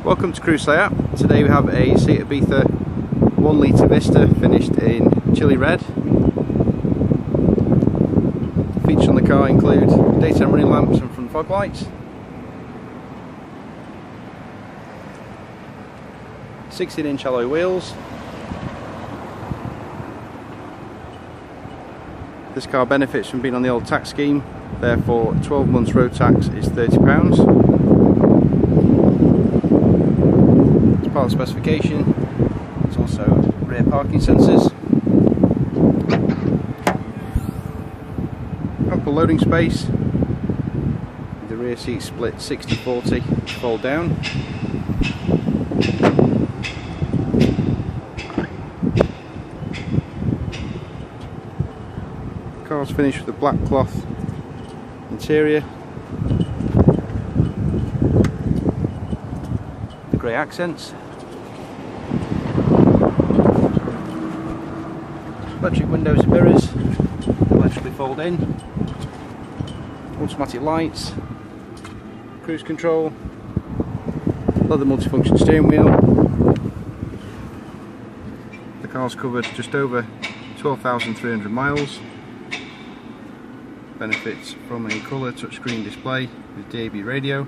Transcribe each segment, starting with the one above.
Welcome to Crewe Seat. Today we have a Seat Ibiza 1 litre Vista finished in chili red. Features on the car include daytime running lamps and front fog lights, 16-inch alloy wheels. This car benefits from being on the old tax scheme, therefore 12 months road tax is £30. As part of the specification, there's also rear parking sensors, ample loading space, the rear seat split 60/40 fold down. The car's finished with a black cloth interior, the grey accents, electric windows and mirrors, electrically fold in, automatic lights, cruise control, leather multifunction steering wheel. The car's covered just over 12,300 miles. Benefits from a colour touchscreen display with DAB radio,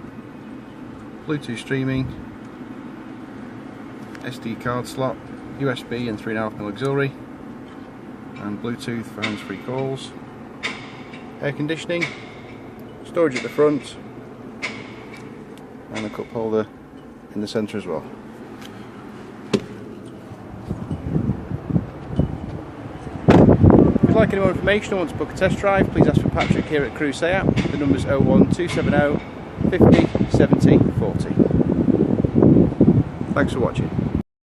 Bluetooth streaming, SD card slot, USB and 3.5mm auxiliary, and Bluetooth for hands-free calls, air conditioning, storage at the front, and a cup holder in the centre as well. If you'd like any more information or want to book a test drive, please ask for Patrick here at Crewe Seat. The number's 01270 50 70 40. Thanks for watching.